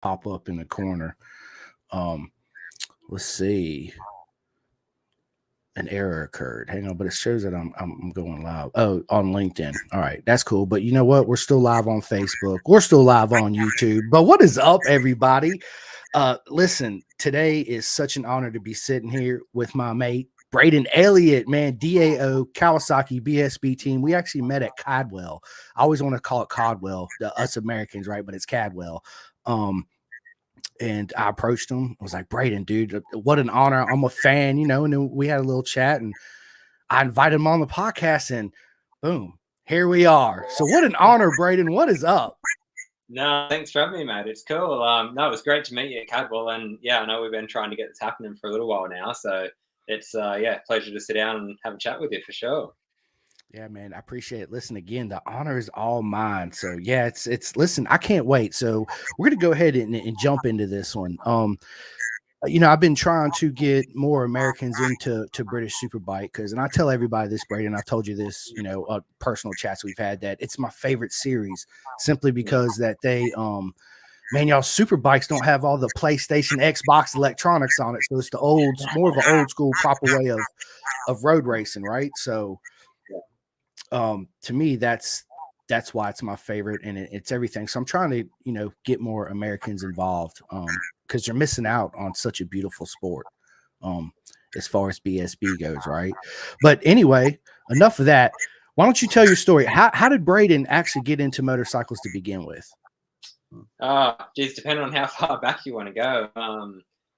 pop up in the corner. Um, let's see. An error occurred. Hang on, but it shows that I'm going live. Oh, on LinkedIn. All right, that's cool. But you know what? We're still live on Facebook. We're still live on YouTube. But what is up, everybody? Listen, today is such an honor to be sitting here with my mate Brayden Elliott, man, DAO Kawasaki BSB team. We actually met at Cadwell. I always want to call it Cadwell, us Americans, right? But it's Cadwell. And I approached him. I was like, Brayden, dude, what an honor. I'm a fan, you know. And then we had a little chat and I invited him on the podcast and boom, here we are. So what an honor, Brayden. What is up? No, thanks for having me, mate. It's cool. No, it was great to meet you at Cadwell. And yeah, I know we've been trying to get this happening for a little while now. So it's, pleasure to sit down and have a chat with you for sure. Yeah, man, I appreciate it. Listen, again, the honor is all mine. So yeah, it's listen, I can't wait. So we're gonna go ahead and jump into this one. I've been trying to get more Americans into British Superbike and I tell everybody this, Brady, and I've told you this, personal chats we've had, that it's my favorite series simply because that they, man, y'all Superbikes don't have all the PlayStation, Xbox electronics on it, so it's more of an old school proper way of road racing, right? So, to me, that's why it's my favorite, and it's everything. So I'm trying to, get more Americans involved. Because they're missing out on such a beautiful sport as far as BSB goes, right? But anyway, enough of that. Why don't you tell your story? How did Brayden actually get into motorcycles to begin with? Geez, depending on how far back you want to go.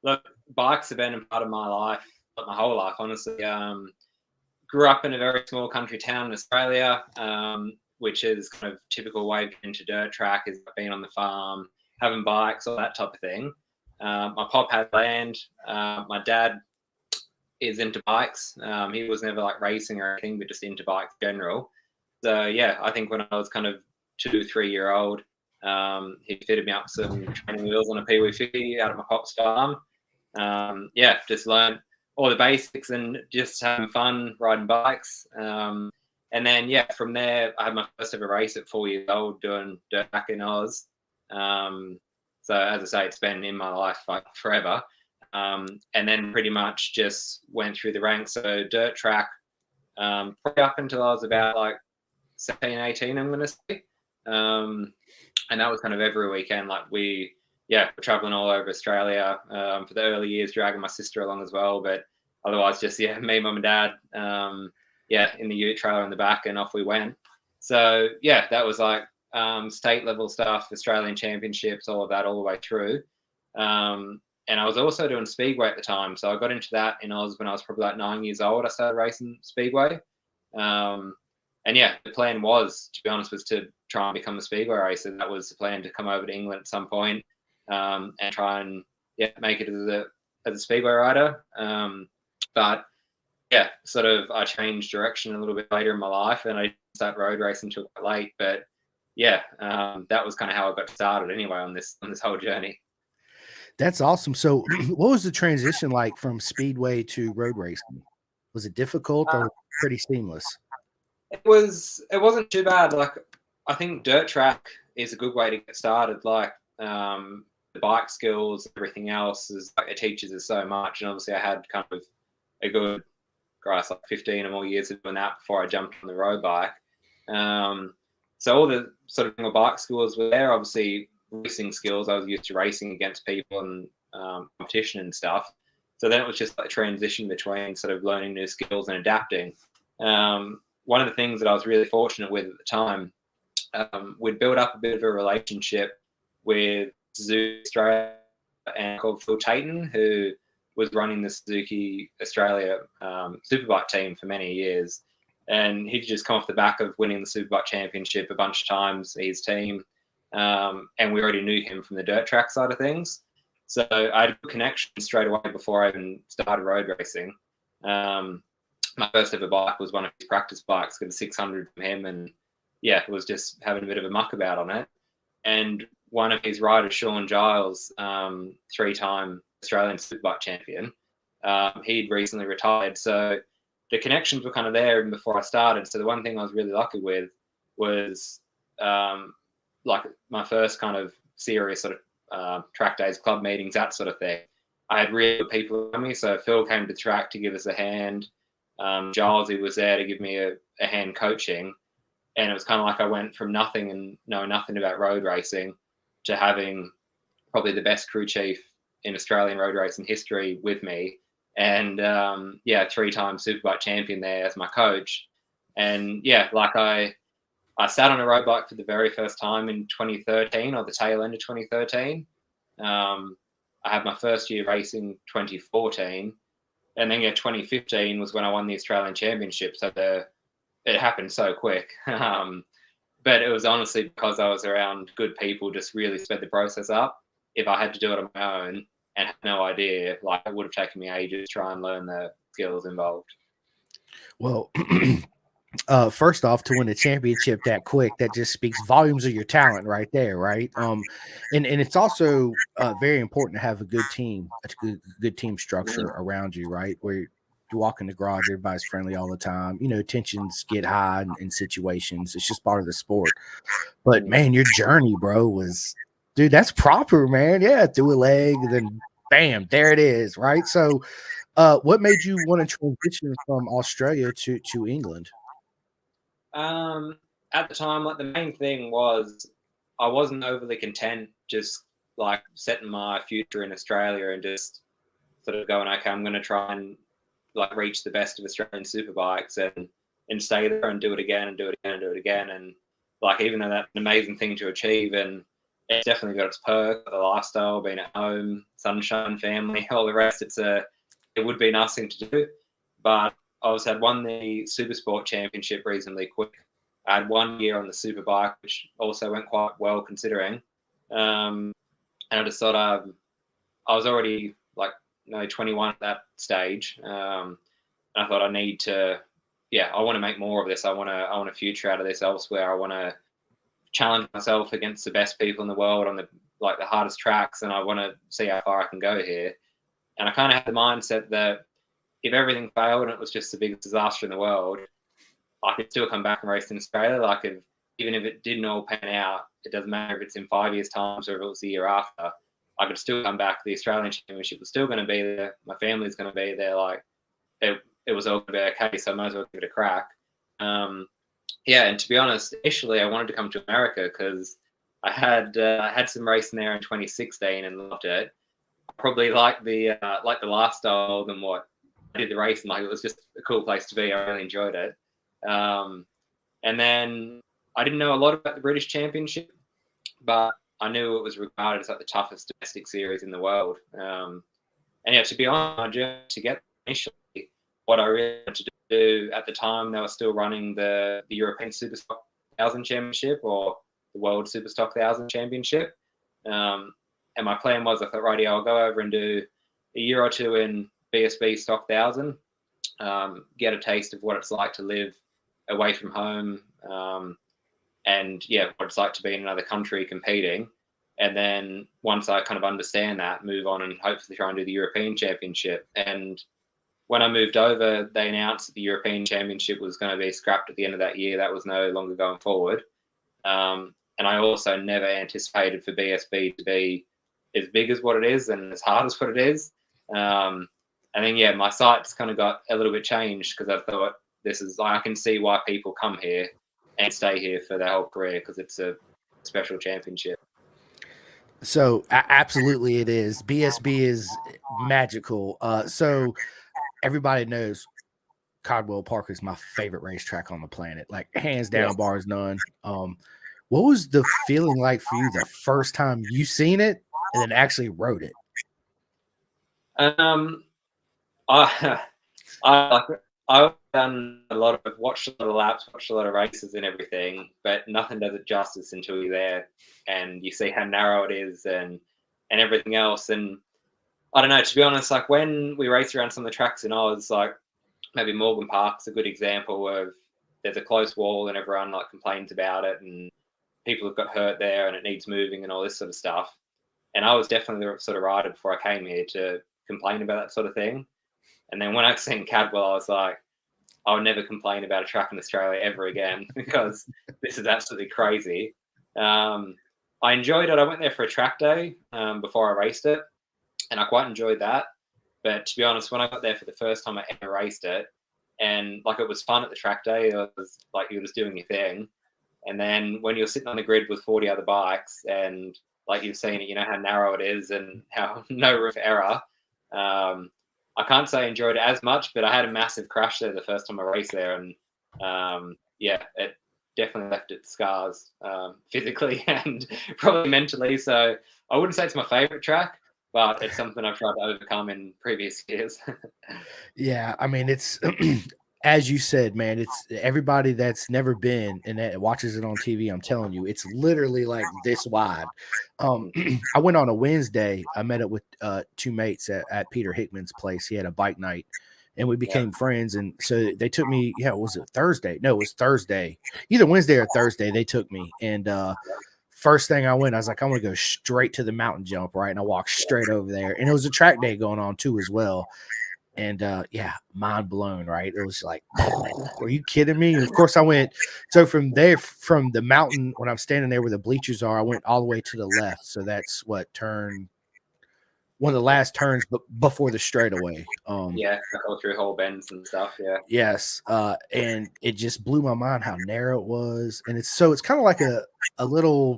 Look, bikes have been a part of my life, my whole life, honestly. Grew up in a very small country town in Australia, which is kind of typical way of getting into dirt track, is being on the farm, having bikes, all that type of thing. My pop had land. My dad is into bikes. He was never like racing or anything, but just into bikes in general. So yeah, I think when I was kind of 2-3-year-old, he fitted me up some training wheels on a Pee-wee 50 out of my pop's farm. Just learned all the basics and just having fun riding bikes. And then from there, I had my first ever race at 4 years old doing dirt track in Oz. So as I say, it's been in my life like forever. And then pretty much just went through the ranks. So dirt track, probably up until I was about like 17, 18, I'm going to say. And that was kind of every weekend. Like we're traveling all over Australia for the early years, dragging my sister along as well. But otherwise, just, me, mum and dad, in the ute trailer in the back, and off we went. So, that was like state level stuff, Australian championships, all of that, all the way through. And I was also doing Speedway at the time. So I got into that in Oz when I was probably like 9 years old. I started racing Speedway. The plan was, to be honest, was to try and become a Speedway racer. That was the plan, to come over to England at some point and try and make it as a Speedway rider. But I changed direction a little bit later in my life, and I started road racing until quite late. But that was kind of how I got started anyway on this whole journey. That's awesome. So what was the transition like from Speedway to road racing? Was it difficult or pretty seamless? It wasn't too bad. Like, I think dirt track is a good way to get started. Like, the bike skills, everything else is like, it teaches us so much. And obviously I had kind of a good, like 15 or more years of doing that before I jumped on the road bike. So all the sort of bike skills were there. Obviously racing skills, I was used to racing against people and competition and stuff. So then it was just like a transition between sort of learning new skills and adapting. One of the things that I was really fortunate with at the time, we'd built up a bit of a relationship with Suzuki Australia and called Phil Tayton, who was running the Suzuki Australia Superbike team for many years. And he'd just come off the back of winning the Superbike Championship a bunch of times, his team. And we already knew him from the dirt track side of things. So I had a good connection straight away before I even started road racing. My first ever bike was one of his practice bikes, got a 600 from him, and it was just having a bit of a muck about on it. And one of his riders, Sean Giles, 3-time Australian Superbike champion, he'd recently retired. So the connections were kind of there even before I started. So the one thing I was really lucky with was like my first kind of serious sort track days, club meetings, that sort of thing. I had really good people around me. So Phil came to the track to give us a hand. Gilesy was there to give me a hand coaching. And it was kind of like I went from nothing and knowing nothing about road racing to having probably the best crew chief in Australian road racing history with me. And 3-time Superbike champion there as my coach. And yeah, like I sat on a road bike for the very first time in 2013 or the tail end of 2013. I had my first year racing 2014. And then 2015 was when I won the Australian Championship. So it happened so quick. But it was honestly because I was around good people, just really sped the process up. If I had to do it on my own and had no idea, like it would have taken me ages to try and learn the skills involved. Well, first off, to win the championship that quick, that just speaks volumes of your talent right there, right? And it's also very important to have a good team, good team structure around you, right? Where you walk in the garage, everybody's friendly all the time. You know, tensions get high in situations. It's just part of the sport. But man, your journey, bro, was, dude, that's proper, man. Yeah, through a leg, then bam, there it is, right? So, what made you want to transition from Australia to England? At the time, like the main thing was I wasn't overly content just like setting my future in Australia and just sort of going, okay, I'm going to try and like reach the best of Australian superbikes and stay there and do it again and do it again and do it again. And like, even though that's an amazing thing to achieve, and it's definitely got its perks, the lifestyle, being at home, sunshine, family, all the rest, it would be a nice thing to do. But I had won the Supersport Championship reasonably quick. I had 1 year on the Superbike, which also went quite well considering. And I just thought I was already like 21 at that stage. And I thought I need to, I want to make more of this. I want a future out of this elsewhere. I want to challenge myself against the best people in the world on the hardest tracks, and I want to see how far I can go here. And I kind of had the mindset that if everything failed and it was just the biggest disaster in the world, I could still come back and race in Australia. Like, even if it didn't all pan out, it doesn't matter if it's in 5 years' time or if it was the year after. I could still come back. The Australian Championship was still going to be there. My family's going to be there. Like, it was all going to be okay, so I might as well give it a crack. And to be honest, initially I wanted to come to America because I had some racing there in 2016 and loved it. I probably liked the lifestyle than what I did the racing. Like, it was just a cool place to be. I really enjoyed it. And then I didn't know a lot about the British Championship, but I knew it was regarded as like the toughest domestic series in the world. And to be honest, my journey to get initially, what I really wanted to do at the time, they were still running the European Superstock 1000 Championship or the World Superstock 1000 Championship. And my plan was, I thought, righty, I'll go over and do a year or two in BSB Stock 1000, get a taste of what it's like to live away from home, and what it's like to be in another country competing. And then once I kind of understand that, move on and hopefully try and do the European Championship. And when I moved over, they announced that the European Championship was going to be scrapped at the end of that year. That was no longer going forward. And I also never anticipated for BSB to be as big as what it is and as hard as what it is. And then, my sights kind of got a little bit changed because I thought, I can see why people come here and stay here for their whole career, because it's a special championship. So absolutely it is. BSB is magical. So everybody knows Cadwell Park is my favorite racetrack on the planet, like hands down, Yes. bars none. What was the feeling like for you the first time you seen it and then actually rode it? I've done watched a lot of laps, watched a lot of races and everything, but nothing does it justice until you're there and you see how narrow it is and everything else. And I don't know, to be honest, like when we race around some of the tracks in Oz, like maybe Morgan Park's a good example of there's a close wall and everyone like complains about it and people have got hurt there and it needs moving and all this sort of stuff. And I was definitely the sort of rider before I came here to complain about that sort of thing. And then when I seen Cadwell, I was like, I would never complain about a track in Australia ever again because this is absolutely crazy. And I enjoyed it. I went there for a track day before I raced it, and I quite enjoyed that. But to be honest, when I got there for the first time I ever raced it, and like it was fun at the track day, it was like you were just doing your thing. And then when you're sitting on the grid with 40 other bikes and like you've seen it, you know how narrow it is and how no room for error. I can't say I enjoyed it as much, but I had a massive crash there the first time I raced there. And yeah, it definitely left its scars physically and probably mentally. So I wouldn't say it's my favorite track, but it's something I've tried to overcome in previous years. Yeah, I mean, it's as you said, man, it's everybody that's never been and that watches it on TV. I'm telling you, it's literally like this wide. I went on a Wednesday. I met up with two mates at Peter Hickman's place. He had a bike night, and we Yeah. became friends. And so they took me. Yeah, was it Thursday? No, it was Thursday. Either Wednesday or Thursday. They took me, and first thing I went, I was like, I'm gonna go straight to the mountain jump, right? And I walked straight over there, and it was a track day going on too as well. And yeah, mind blown, right? It was like, are you kidding me? And of course, I went. So from there, from the mountain, when I'm standing there where the bleachers are, I went all the way to the left. So that's what turn one of the last turns, but before the straightaway. Yeah, go through whole bends and stuff. Yeah. Yes, and it just blew my mind how narrow it was, and it's kind of like a little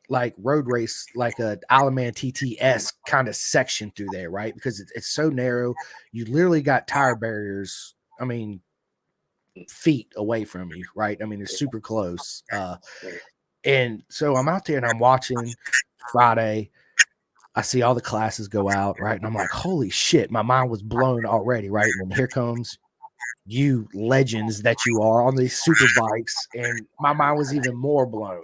like road race, like a Alaman TTS kind of section through there, right? Because it's so narrow. You literally got tire barriers. I mean, feet away from you, right? I mean, it's super close. And so I'm out there and I'm watching Friday. I see all the classes go out, right? And I'm like, holy shit, my mind was blown already, right? And here comes you legends that you are on these super bikes, and my mind was even more blown.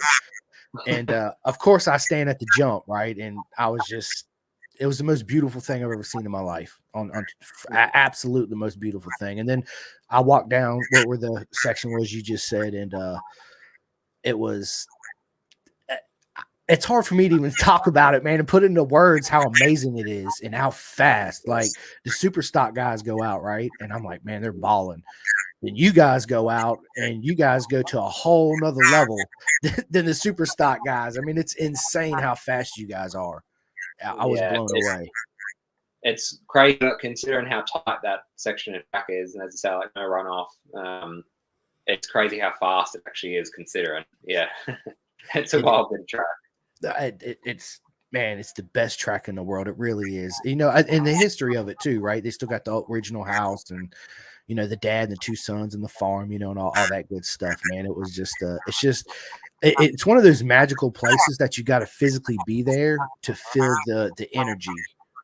And of course, I stand at the jump, right? And I was just, it was the most beautiful thing I've ever seen in my life. Absolute the most beautiful thing. And then I walked down where the section was you just said, and it was. It's hard for me to even talk about it, man, and put into words how amazing it is and how fast. Like the super stock guys go out, right? And I'm like, man, they're balling. Then you guys go out and you guys go to a whole nother level than the super stock guys. I mean, it's insane how fast you guys are. I was Yeah, blown away. it's crazy considering how tight that section of track is, and as I say, like no runoff. It's crazy how fast it actually is considering. Yeah, it's a wild bit of track. It's man, it's the best track in the world. It really is. You know, and the history of it too, right? They still got the original house and you know the dad and the two sons and the farm, you know, and all that good stuff, man. It was just it's one of those magical places that you got to physically be there to feel the energy,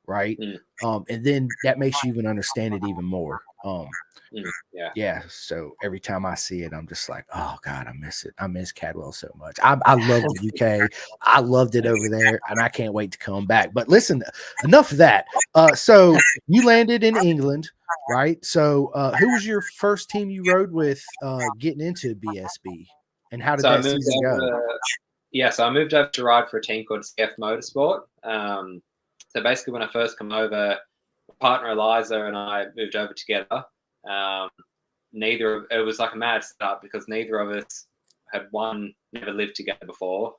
right? And then that makes you even understand it even more. Yeah, so every time I see it, I'm just like, oh God, I miss it. I miss Cadwell so much. I love the UK. I loved it over there, and I can't wait to come back. But listen, enough of that. So you landed in England, right? So who was your first team you rode with getting into BSB, and how did So I that moved season go? over. Yeah, so I moved over to ride for a team called CF Motorsport. So basically, when I first come over, my partner Eliza and I moved over together. It was like a mad start because neither of us had never lived together before.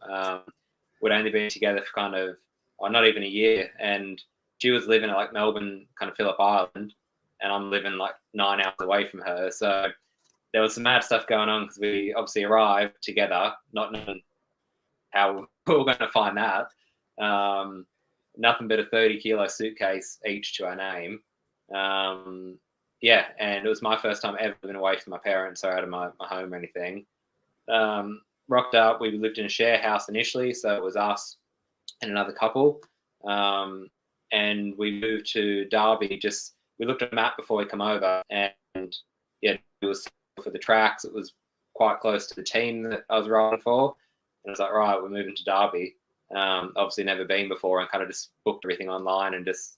We'd only been together for kind of not even a year, and she was living at like Melbourne, kind of Phillip Island, and I'm living like 9 hours away from her. So there was some mad stuff going on because we obviously arrived together, not knowing how we were going to find that. Nothing but a 30-kilo suitcase each to our name. Yeah, and it was my first time ever living away from my parents or out of my home or anything. Rocked up. We lived in a share house initially, so it was us and another couple. And we moved to Derby. We looked at a map before we come over, and yeah, it was for the tracks. It was quite close to the team that I was riding for. And I was like, right, we're moving to Derby. Obviously never been before, and kind of just booked everything online and just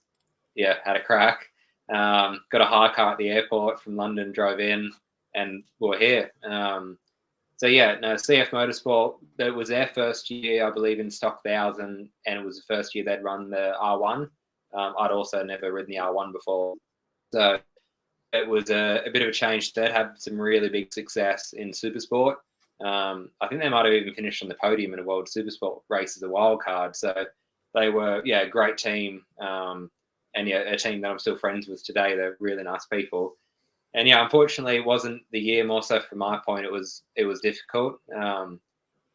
had a crack. Got a hire car at the airport from London, drove in, and we're here. CF Motorsport, it was their first year, I believe, in stock 1000, and it was the first year they'd run the R1. I'd also never ridden the R1 before. So it was a bit of a change. They'd had some really big success in Supersport. I think they might have even finished on the podium in a World Supersport race as a wild card. So they were, a great team. And a team that I'm still friends with today. They're really nice people. And unfortunately, it wasn't the year. More so from my point, it was difficult.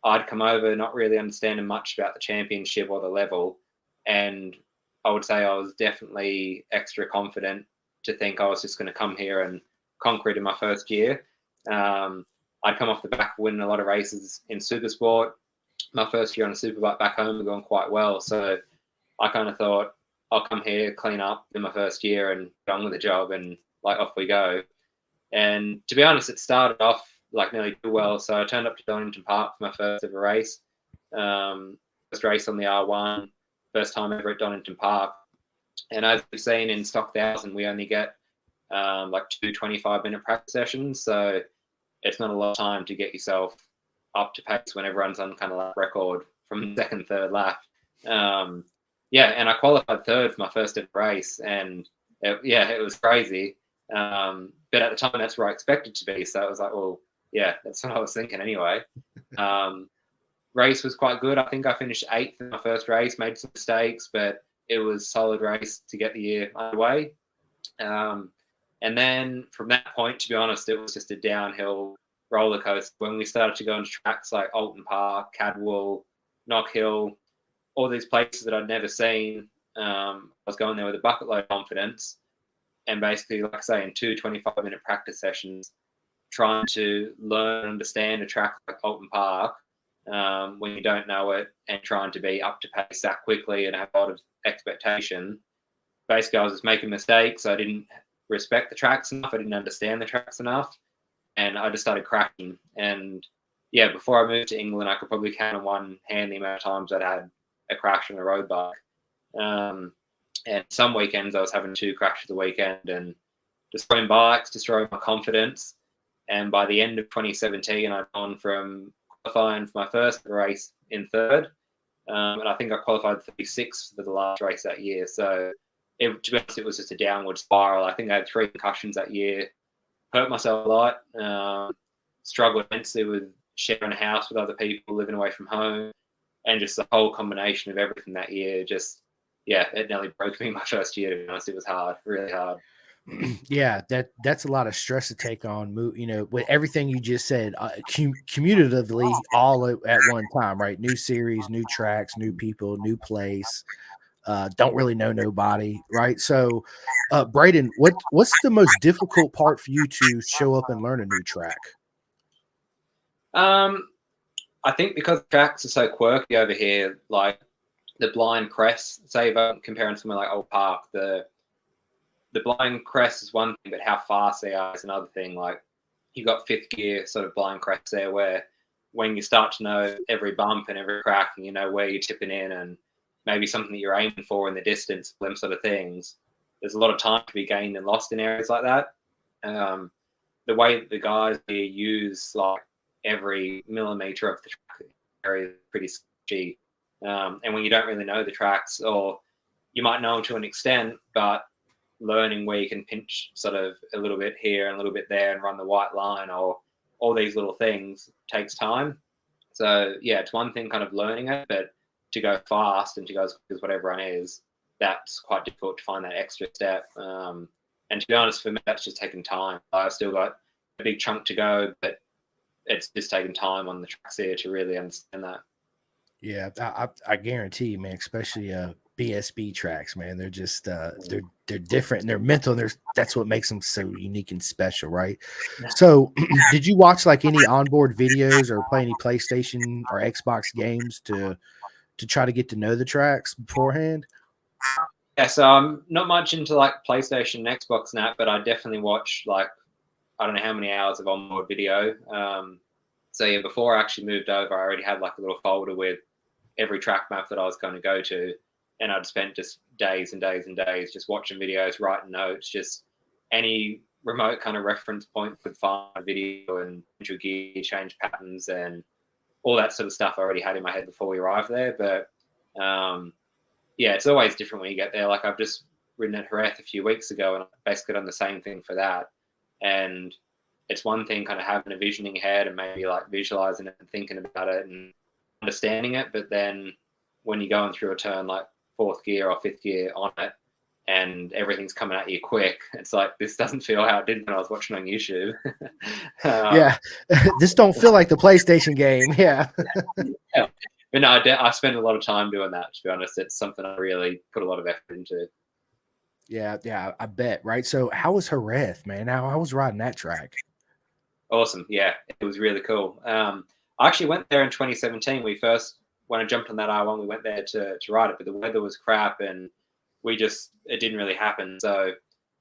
I'd come over not really understanding much about the championship or the level, and I would say I was definitely extra confident to think I was just going to come here and conquer it in my first year. I'd come off the back of winning a lot of races in Supersport. My first year on a Superbike back home had gone quite well, so I kind of thought I'll come here, clean up in my first year, and get on with the job, and off we go. And to be honest, it started off nearly too well. So I turned up to Donington Park for my first ever race. First race on the R1, first time ever at Donington Park. And as we've seen in Stock 1000, we only get 2 25-minute practice sessions. So it's not a lot of time to get yourself up to pace when everyone's on kind of lap record from the second, third lap. And I qualified third for my first ever race. And it was crazy. But at the time, that's where I expected to be. So it was like, well, that's what I was thinking anyway. Race was quite good. I think I finished 8th in my first race, made some mistakes, but it was a solid race to get the year underway. And then from that point, to be honest, it was just a downhill roller coaster. When we started to go into tracks like Alton Park, Cadwell, Knock Hill, all these places that I'd never seen, I was going there with a bucket load of confidence. And basically, like I say, in 2 25-minute practice sessions, trying to learn and understand a track like Alton Park when you don't know it, and trying to be up to pace that quickly and have a lot of expectation. Basically, I was just making mistakes. I didn't respect the tracks enough. I didn't understand the tracks enough. And I just started crashing. And before I moved to England, I could probably count on one hand the amount of times I'd had a crash on a road bike. And some weekends I was having 2 crashes a weekend and destroying bikes, destroying my confidence. And by the end of 2017, I'd gone from qualifying for my first race in third. And I think I qualified 36th for the last race that year. So to be honest, it was just a downward spiral. I think I had 3 concussions that year, hurt myself a lot, struggled immensely with sharing a house with other people, living away from home, and just the whole combination of everything that year it nearly broke me my first year, to be honest. It was hard, really hard. Yeah, that's a lot of stress to take on. With everything you just said, cumulatively, all at one time, right? New series, new tracks, new people, new place. Don't really know nobody, right? So, Brayden, what's the most difficult part for you to show up and learn a new track? I think because tracks are so quirky over here, like the blind crest, say if I'm comparing somewhere like Old Park, the blind crest is one thing, but how fast they are is another thing. Like you've got 5th gear sort of blind crest there, where when you start to know every bump and every crack, and you know where you're tipping in and maybe something that you're aiming for in the distance, them sort of things, there's a lot of time to be gained and lost in areas like that. The way that the guys here use every millimeter of the track area is pretty sketchy. And when you don't really know the tracks, or you might know them to an extent, but learning where you can pinch sort of a little bit here and a little bit there and run the white line, or all these little things, takes time. So it's one thing kind of learning it, but to go fast and to go as quick as what everyone is, that's quite difficult to find that extra step. And to be honest, for me, that's just taking time. I've still got a big chunk to go, but it's just taking time on the tracks here to really understand that. Yeah, I guarantee, man, especially BSB tracks, man. They're just they're different and they're mental. And that's what makes them so unique and special, right? So, did you watch any onboard videos or play any PlayStation or Xbox games to try to get to know the tracks beforehand? Yeah, so I'm not much into PlayStation and Xbox and that, but I definitely watch I don't know how many hours of onboard video. So before I actually moved over, I already had a little folder with every track map that I was going to go to, and I'd spent just days and days and days just watching videos, writing notes, just any remote kind of reference point could find a video and gear change patterns and all that sort of stuff I already had in my head before we arrived there. But it's always different when you get there. I've just ridden at Jerez a few weeks ago, and I basically done the same thing for that. And it's one thing kind of having a vision in your head and maybe like visualizing it and thinking about it and understanding it, but then when you're going through a turn like fourth gear or fifth gear on it and everything's coming at you quick, it's like, this doesn't feel how it did when I was watching on YouTube. Yeah. This don't feel like the PlayStation game. Yeah. Yeah. But no, I spend a lot of time doing that, to be honest. It's something I really put a lot of effort into. Yeah, I bet, right? So how was Jerez, man? How was riding that track? Awesome. Yeah, it was really cool. I actually went there in 2017. When I jumped on that I1, we went there to ride it, but the weather was crap and it didn't really happen. So,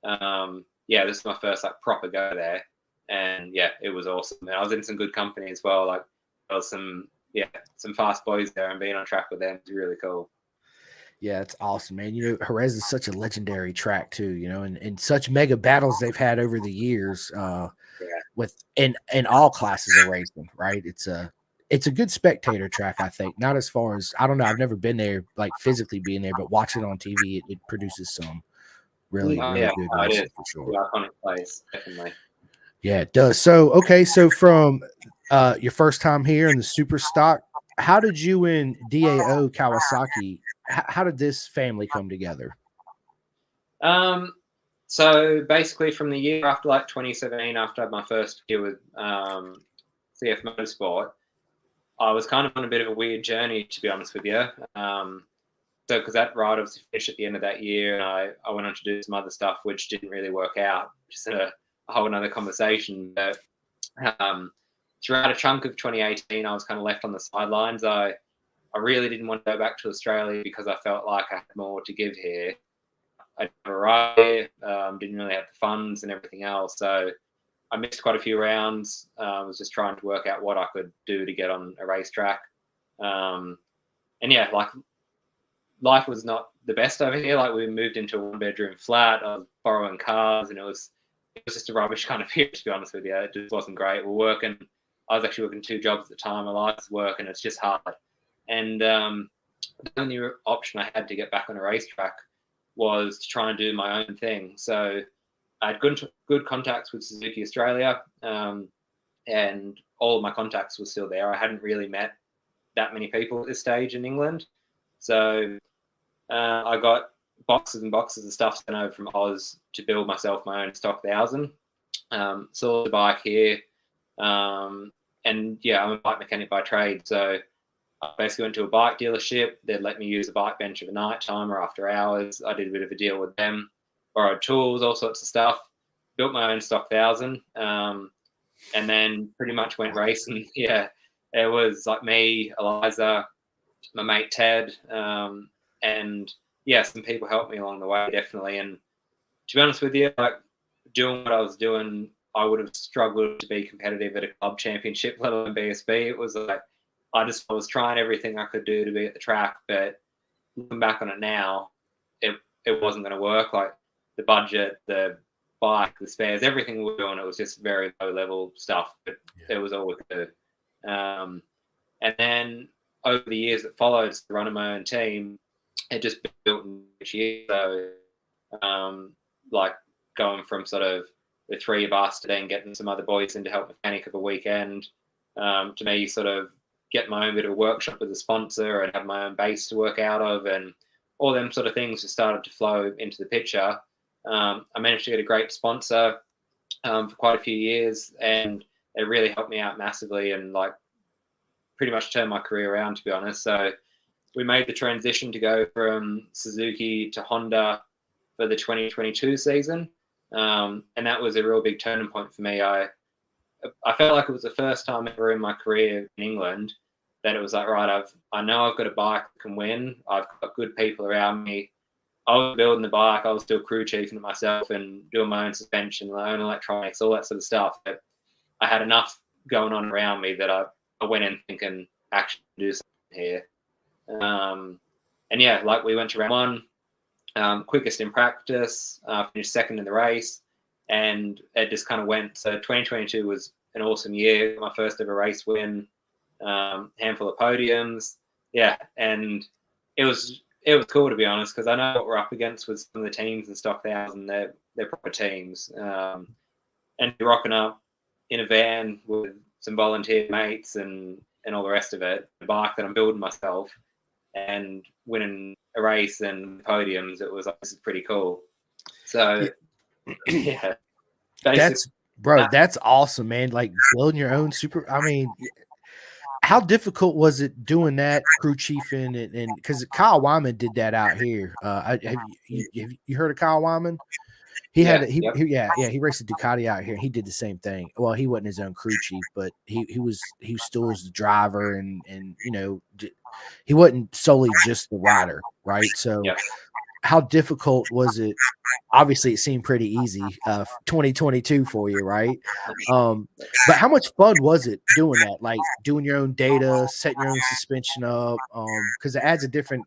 yeah, this is my first like proper go there. And yeah, it was awesome. And I was in some good company as well. Like there was some fast boys there, and being on track with them was really cool. Yeah, it's awesome, man. You know, Jerez is such a legendary track too, you know, and such mega battles they've had over the years Yeah. with in all classes of racing, right? It's a good spectator track, I think. Not as far as, I don't know, I've never been there like physically being there, but watching on TV, it produces some really, Oh, really yeah, good it racing is. for It's sure. an iconic place, definitely. Yeah, it does. So, okay, so from your first time here in the super stock, how did you and DAO Kawasaki, how did this family come together? So basically, from the year after, like 2017, after I had my first year with CF Motorsport, I was kind of on a bit of a weird journey, to be honest with you. So because that ride obviously finished at the end of that year, and I went on to do some other stuff which didn't really work out, which is a whole another conversation. But throughout a chunk of 2018, I was kind of left on the sidelines. I really didn't want to go back to Australia because I felt like I had more to give here. I never ride here, didn't really have the funds and everything else. So I missed quite a few rounds. I was just trying to work out what I could do to get on a racetrack. And yeah, like life was not the best over here. Like we moved into a 1-bedroom flat. I was borrowing cars, and it was just a rubbish kind of period, to be honest with you. It just wasn't great. I was actually working 2 jobs at the time. My life was work, and it's just hard. And the only option I had to get back on a racetrack was to try and do my own thing. So I had good contacts with Suzuki Australia, and all of my contacts were still there. I hadn't really met that many people at this stage in England. So I got boxes and boxes of stuff sent over from Oz to build myself my own stock 1000. Sold the bike here. And yeah, I'm a bike mechanic by trade. So I basically went to a bike dealership. They'd let me use a bike bench at night time or after hours. I did a bit of a deal with them, borrowed tools, all sorts of stuff, built my own stock 1000, and then pretty much went racing. Yeah, it was like me, Eliza, my mate Ted, and yeah, some people helped me along the way, definitely. And to be honest with you, like doing what I was doing, I would have struggled to be competitive at a club championship, let alone BSB. It was like I was trying everything I could do to be at the track, but looking back on it now, it wasn't going to work. Like the budget, the bike, the spares, everything we were doing, it was just very low level stuff, but it was all we could do. And then over the years that followed, running my own team, it just built in each year. So, like going from sort of the 3 of us to then getting some other boys in to help mechanic of a weekend, to me sort of get my own bit of a workshop with a sponsor and have my own base to work out of, and all them sort of things just started to flow into the picture. I managed to get a great sponsor for quite a few years, and it really helped me out massively and like pretty much turned my career around, to be honest. So we made the transition to go from Suzuki to Honda for the 2022 season. And that was a real big turning point for me. I felt like it was the first time ever in my career in England that it was like, right, I know I've got a bike that can win. I've got good people around me. I was building the bike. I was still crew chiefing it myself and doing my own suspension, my own electronics, all that sort of stuff. But I had enough going on around me that I went in thinking, actually do something here. And yeah, like we went to round 1, quickest in practice, finished second in the race, and it just kind of went. So 2022 was an awesome year, my first ever race win, handful of podiums. Yeah, and it was cool, to be honest, because I know what we're up against with some of the teams in Stock 1000. They're proper teams, and you're rocking up in a van with some volunteer mates and all the rest of it, a bike that I'm building myself, and winning a race and podiums. It was obviously pretty cool. So yeah, that's awesome, man. Like building your own super. I mean, how difficult was it doing that, crew chiefing, and because Kyle Wyman did that out here? Have you heard of Kyle Wyman? He had he raced a Ducati out here. He did the same thing. Well, he wasn't his own crew chief, but he still was the driver, and you know, he wasn't solely just the rider, right? So, how difficult was it? Obviously, it seemed pretty easy. 2022 for you, right? But how much fun was it doing that? Like doing your own data, setting your own suspension up, because it adds a different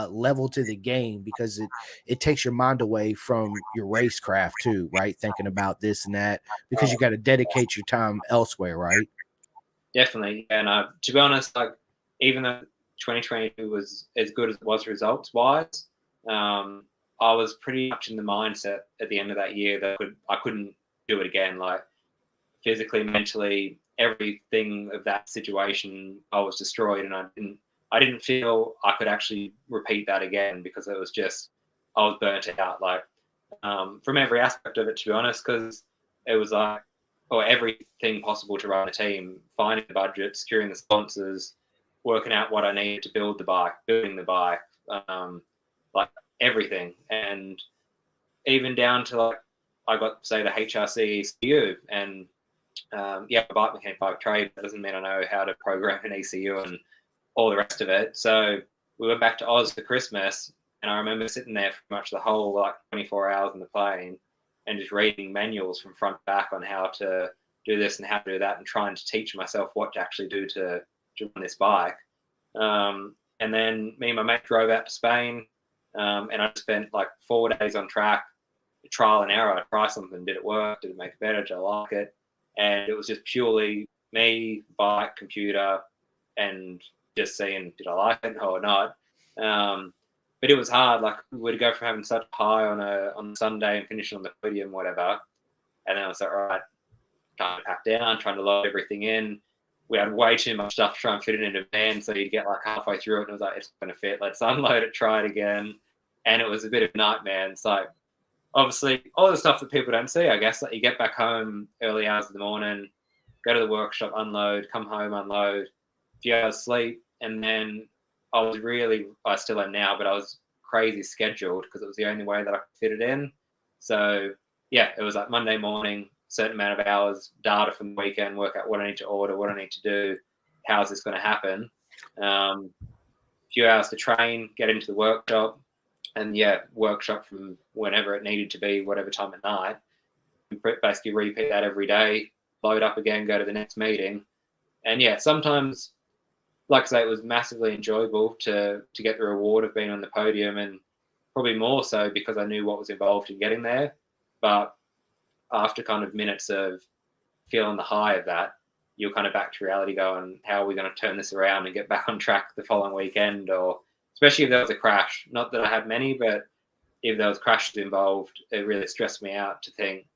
level to the game, because it takes your mind away from your racecraft too, right? Thinking about this and that, because you got to dedicate your time elsewhere, right? Definitely. And to be honest, like even though 2022 was as good as it was results wise, I was pretty much in the mindset at the end of that year that I couldn't do it again. Like physically, mentally, everything of that situation, I was destroyed, and I didn't feel I could actually repeat that again, because it was just, I was burnt out, like from every aspect of it, to be honest, because it was like, or everything possible to run a team, finding the budget, securing the sponsors, working out what I needed to build the bike, building the bike, like everything. And even down to like, I got, say, the HRC ECU, and a bike mechanic by trade. That doesn't mean I know how to program an ECU and all the rest of it. So we went back to Oz for Christmas, and I remember sitting there for pretty much the whole like 24 hours in the plane and just reading manuals from front to back on how to do this and how to do that, and trying to teach myself what to actually do to run this bike. And then me and my mate drove out to Spain, and I spent like 4 days on track, trial and error. I try something, did it work? Did it make it better? Did I like it? And it was just purely me, bike, computer, and just seeing, did I like it or not? But it was hard. Like we'd go from having such high on a Sunday and finishing on the podium, whatever. And then I was like, all right, time to pack down, trying to load everything in. We had way too much stuff to try and fit it in a van, so you'd get like halfway through it and it was like, it's going to fit. Let's unload it, try it again. And it was a bit of a nightmare. It's like, obviously, all the stuff that people don't see, I guess, like you get back home early hours of the morning, go to the workshop, unload, come home, unload, a few hours sleep, and then I still am now, but I was crazy scheduled because it was the only way that I could fit it in. So yeah, it was like Monday morning, certain amount of hours, data from the weekend, work out what I need to order, what I need to do, how's this going to happen. A few hours to train, get into the workshop, and workshop from whenever it needed to be, whatever time at night. Basically repeat that every day, load up again, go to the next meeting. And sometimes, like I say, it was massively enjoyable to get the reward of being on the podium, and probably more so because I knew what was involved in getting there. But after kind of minutes of feeling the high of that, you're kind of back to reality going, how are we going to turn this around and get back on track the following weekend? Or especially if there was a crash. Not that I had many, but if there was crashes involved, it really stressed me out to think,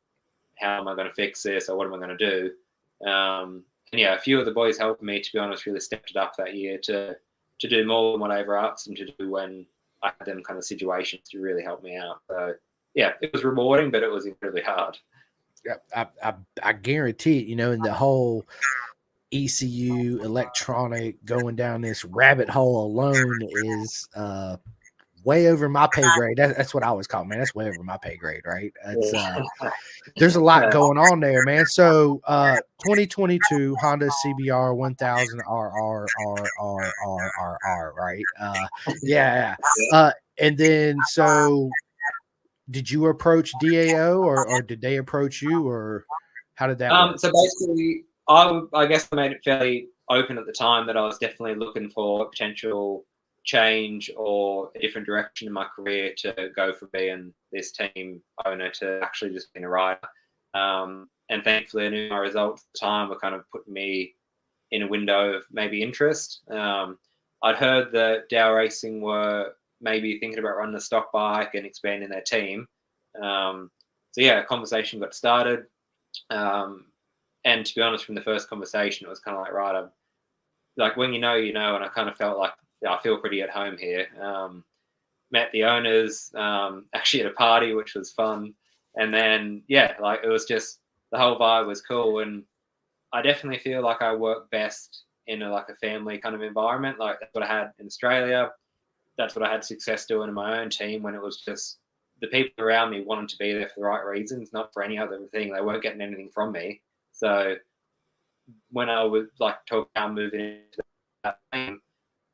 how am I going to fix this, or what am I going to do? A few of the boys helping me, to be honest, really stepped it up that year to do more than what I ever asked them to do when I had them kind of situations to really help me out. So it was rewarding, but it was incredibly hard. I guarantee it, in the whole ECU electronic going down this rabbit hole alone is way over my pay grade. That's what I always call it, man. That's way over my pay grade, right? It's there's a lot going on there, man. So 2022 Honda CBR 1000 RR, right? And then so did you approach DAO or did they approach you, or how did that work? So basically, I guess I made it fairly open at the time that I was definitely looking for a potential change or a different direction in my career, to go from being this team owner to actually just being a rider. And thankfully, I knew my results at the time were kind of putting me in a window of maybe interest. I'd heard that Dow Racing were maybe thinking about running a stock bike and expanding their team. A conversation got started. And to be honest, from the first conversation, it was kind of like, right, I'm like, when you know, and I kind of felt like, yeah, I feel pretty at home here. Met the owners actually at a party, which was fun. And then, yeah, like it was just, the whole vibe was cool. And I definitely feel like I work best in like a family kind of environment. Like that's what I had in Australia. That's what I had success doing in my own team, when it was just the people around me wanted to be there for the right reasons, not for any other thing. They weren't getting anything from me. So when I would like talk about moving into that team,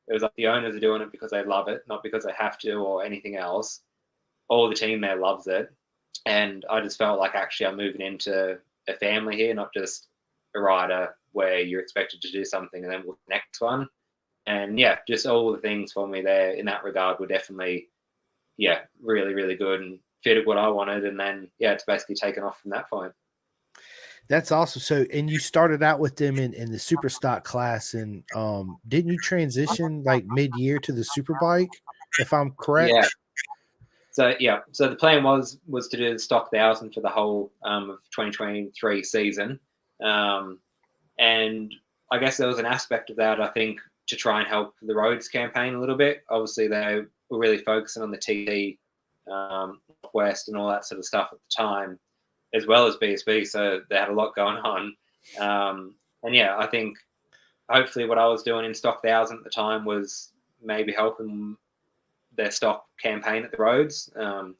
it was like the owners are doing it because they love it, not because they have to or anything else. All the team there loves it. And I just felt like actually I'm moving into a family here, not just a rider where you're expected to do something and then we'll the next one. And yeah, just all the things for me there in that regard were definitely, yeah, really, really good and fitted what I wanted. And then, yeah, it's basically taken off from that point. That's awesome. So, and you started out with them in the super stock class, and didn't you transition like mid-year to the super bike, if I'm correct? Yeah. So yeah, so the plan was to do the stock 1,000 for the whole of 2023 season, and I guess there was an aspect of that, I think, to try and help the roads campaign a little bit. Obviously, they were really focusing on the TD, West, and all that sort of stuff at the time, as well as BSB. So they had a lot going on, and yeah, I think hopefully what I was doing in stock 1,000 at the time was maybe helping their stock campaign at the roads. I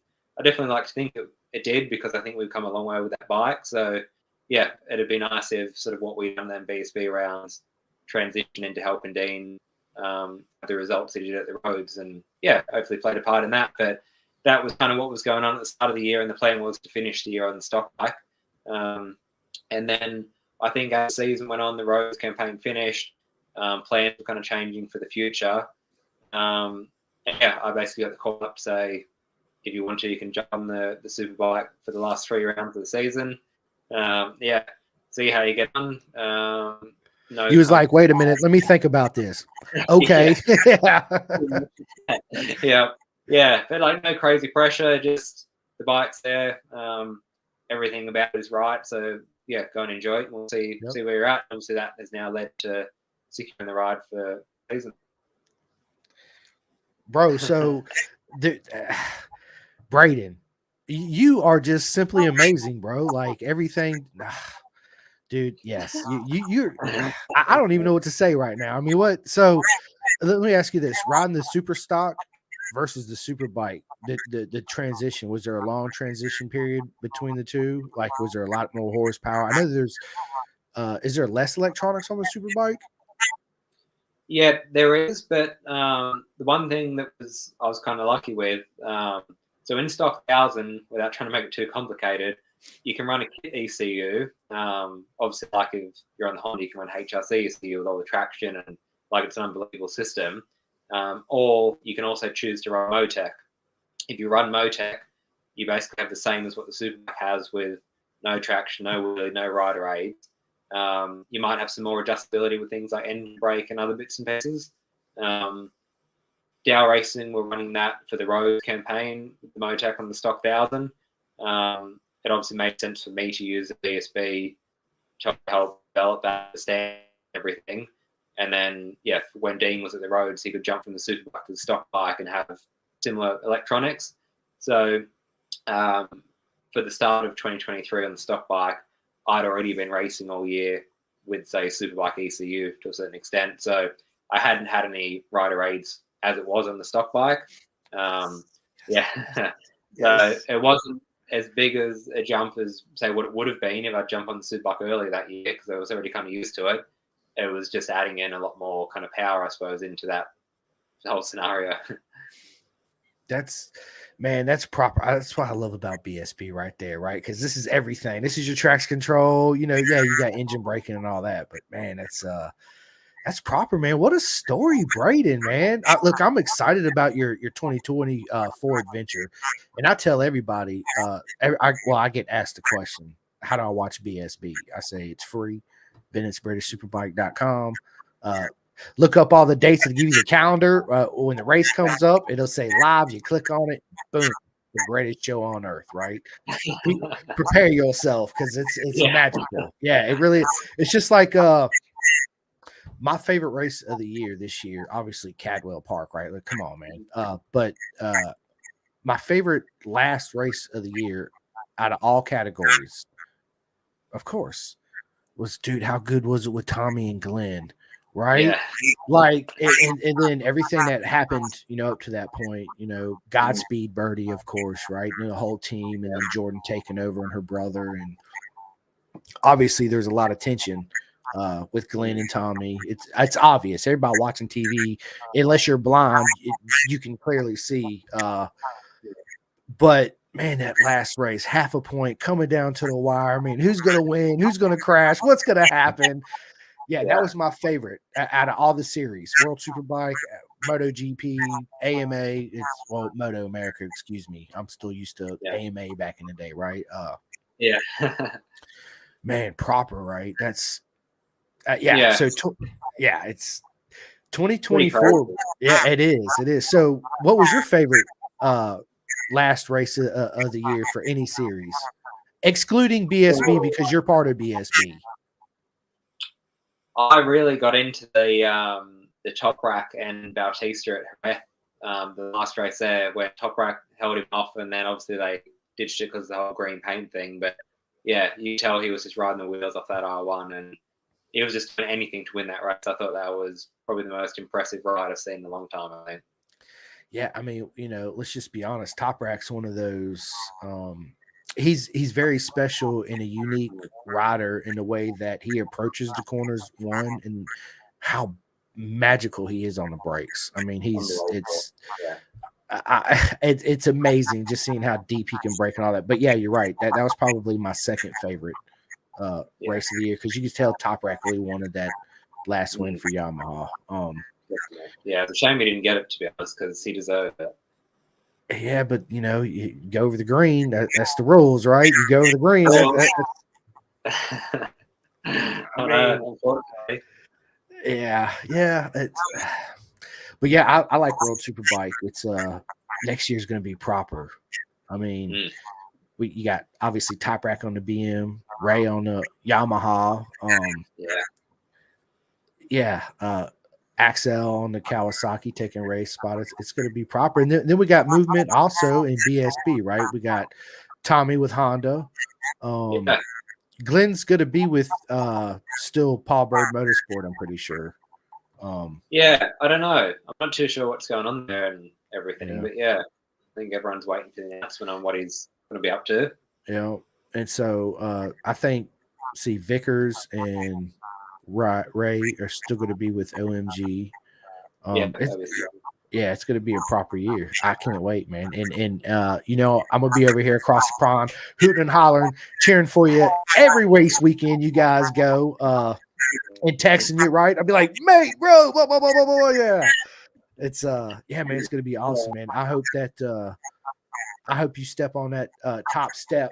definitely like to think it did, because I think we've come a long way with that bike. So yeah, it'd be nice if sort of what we've done then BSB rounds transition into helping Dean the results he did at the roads, and yeah, hopefully played a part in that. But that was kind of what was going on at the start of the year, and the plan was to finish the year on the stock bike. And then I think as the season went on, the roads campaign finished, plans were kind of changing for the future. Yeah, I basically got the call up to say, if you want to, you can jump on the super bike for the last 3 rounds of the season. Yeah, see how you get on. No, he was like, wait a minute, let me think about this. Okay. Yeah. Yeah. But like no crazy pressure, just the bike's there. Everything about it is right. So yeah, go and enjoy it. We'll see where you're at. Obviously that has now led to securing the ride for the season. Bro, so Brayden, you are just simply amazing, bro. Like everything, dude. Yes, you're. I don't even know what to say right now. I mean, what? So let me ask you this: riding the super stock versus the super bike, the transition, was there a long transition period between the two? Like, was there a lot more horsepower? I know there's. Is there less electronics on the super bike? Yeah, there is, but the one thing that I was kind of lucky with, so in stock 1,000, without trying to make it too complicated, you can run a kit ECU. Obviously, like if you're on the Honda, you can run HRC ECU with all the traction, and like it's an unbelievable system. Or you can also choose to run Motec. If you run Motec, you basically have the same as what the Superbike has, with no traction, no wheelie, no rider aids. You might have some more adjustability with things like engine brake and other bits and pieces. Dow Racing were running that for the road campaign, the Motec on the stock 1,000. It obviously made sense for me to use the BSB to help develop that, understand everything. And then, yeah, when Dean was at the roads, he could jump from the Superbike to the stock bike and have similar electronics. So for the start of 2023 on the stock bike, I'd already been racing all year with, say, Superbike ECU to a certain extent. So I hadn't had any rider aids as it was on the stock bike. Yeah. So it wasn't as big as a jump as, say, what it would have been if I jumped on the Superbike early that year, because I was already kind of used to it. It was just adding in a lot more kind of power, I suppose, into that whole scenario. That's proper. That's what I love about BSB right there, right? Because this is everything. This is your traction control. You know, yeah, you got engine braking and all that, but man, that's proper, man. What a story, Brayden, man. Look, I'm excited about your 2024 adventure, and I tell everybody. I get asked the question, how do I watch BSB? I say it's free. Bennett'sBritishSuperbike.com. Look up all the dates to give you the calendar. When the race comes up, it'll say live. You click on it, boom, the greatest show on earth, right? Prepare yourself because it's magical. Yeah, it really. It's just like my favorite race of the year this year, obviously Cadwell Park, right? Like, come on, man. But my favorite last race of the year out of all categories, of course, was, dude, how good was it with Tommy and Glenn, right? Yeah. Like, and then everything that happened, up to that point, Godspeed Birdie, of course, right? The whole team, and then Jordan taking over and her brother. And obviously there's a lot of tension with Glenn and Tommy. It's obvious. Everybody watching TV, unless you're blind, you can clearly see. But man, that last race, half a point coming down to the wire. I mean, who's going to win? Who's going to crash? What's going to happen? Yeah, that was my favorite out of all the series. World Superbike, MotoGP, AMA. Moto America, excuse me. I'm still used to AMA back in the day, right? Yeah. Man, proper, right? That's Yeah. So it's 2024. Yeah, it is. It is. So what was your favorite last race of the year for any series, excluding BSB, because you're part of BSB? I really got into the Toprak and Bautista at Jerez, the last race there, where Toprak held him off, and then obviously they ditched it because of the whole green paint thing. But yeah, you tell he was just riding the wheels off that R1, and he was just doing anything to win that race. I thought that was probably the most impressive ride I've seen in a long time, I think. Yeah, I mean, let's just be honest. Toprak's one of those. He's very special and a unique rider in the way that he approaches the corners, and how magical he is on the brakes. I mean, it's amazing just seeing how deep he can brake and all that. But yeah, you're right. That was probably my second favorite race of the year, because you could tell Toprak really wanted that last win for Yamaha. Yeah, it's a shame he didn't get it, to be honest, because he deserved it. Yeah, but you go over the green. That's the rules, right? You go over the green. Yeah. But yeah, I like World Superbike. It's next year's going to be proper. I mean, you got obviously Toprak on the BM, Ray on the Yamaha. Axel on the Kawasaki taking race spot. It's going to be proper. And then we got movement also in BSB, right? We got Tommy with Honda. Glenn's going to be with still Paul Bird Motorsport, I'm pretty sure. Yeah, I don't know. I'm not too sure what's going on there and everything. But yeah, I think everyone's waiting for the announcement on what he's going to be up to. And so I think, Vickers and Ray are still going to be with OMG. It's going to be a proper year. I can't wait, man. And I'm going to be over here across the pond, hooting and hollering, cheering for you every race weekend you guys go, and texting you, right? I'll be like, mate, bro, blah, blah, blah, blah, blah, yeah. It's man, it's going to be awesome, man. I hope you step on that top step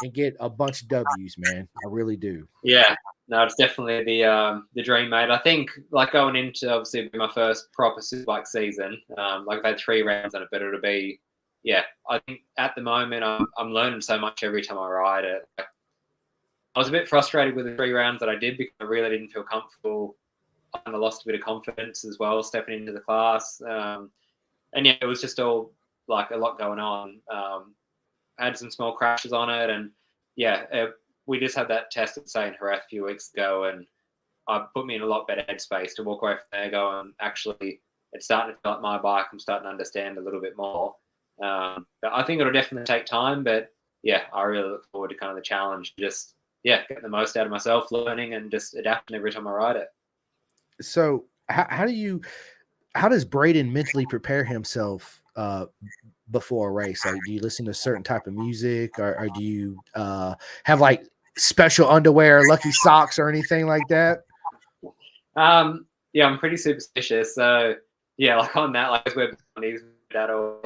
and get a bunch of W's, man. I really do. Yeah. No, it's definitely the dream, mate. I think, like, going into obviously my first proper Superbike season, like I've had 3 rounds on it, but it'll be, I think at the moment I'm learning so much every time I ride it. I was a bit frustrated with the 3 rounds that I did because I really didn't feel comfortable. I kind of lost a bit of confidence as well stepping into the class, and it was just all like a lot going on. I had some small crashes on it, and we just had that test at St. Jerez a few weeks ago, and it put me in a lot better headspace to walk away from there going, actually, it's starting to feel like my bike. I'm starting to understand a little bit more. But I think it'll definitely take time. But I really look forward to kind of the challenge. Just getting the most out of myself, learning, and just adapting every time I ride it. So how does Brayden mentally prepare himself before a race? Like, do you listen to a certain type of music, or do you have like special underwear, lucky socks, or anything like that? I'm pretty superstitious. So like on that, like we're that all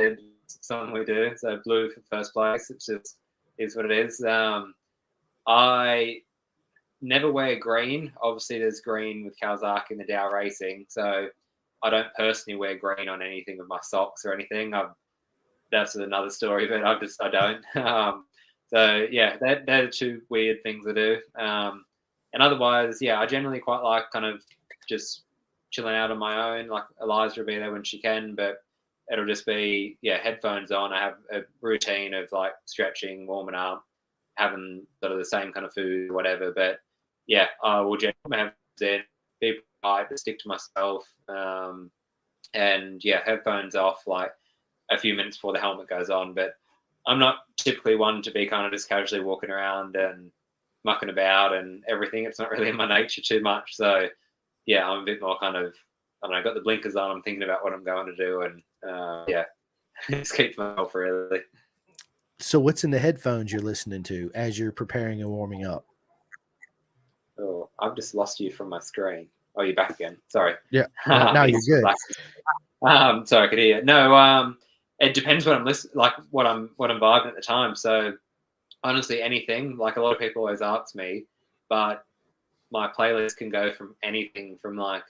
something we do. So blue for first place. It just is what it is. I never wear green. Obviously, there's green with Kawasaki and the Dow Racing. So I don't personally wear green on anything with my socks or anything. that's another story. But I don't. So yeah, they're the two weird things I do. And otherwise, yeah, I generally quite like kind of just chilling out on my own. Like Eliza will be there when she can, but it'll just be headphones on. I have a routine of like stretching, warming up, having sort of the same kind of food, whatever. But yeah, I will generally have Zen, be quiet, stick to myself, and yeah, headphones off like a few minutes before the helmet goes on. But I'm not typically one to be kind of just casually walking around and mucking about and everything. It's not really in my nature too much. So yeah, I'm a bit more kind of, I don't know, got the blinkers on. I'm thinking about what I'm going to do, and yeah, just keep myself really. So what's in the headphones you're listening to as you're preparing and warming up? Oh, I've just lost you from my screen. Oh, you're back again. Sorry. Yeah. No, you're good. Sorry, I could hear you. No, it depends what I'm listening, like what I'm vibing at the time. So honestly, anything. Like a lot of people always ask me, but my playlist can go from anything from like,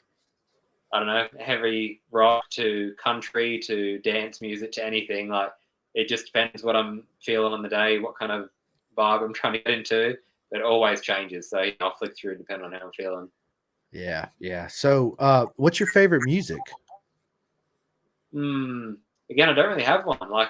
I don't know, heavy rock to country to dance music to anything. Like it just depends what I'm feeling on the day, what kind of vibe I'm trying to get into. But it always changes. So I'll flick through depending on how I'm feeling. Yeah, yeah. So what's your favorite music? Again, I don't really have one. Like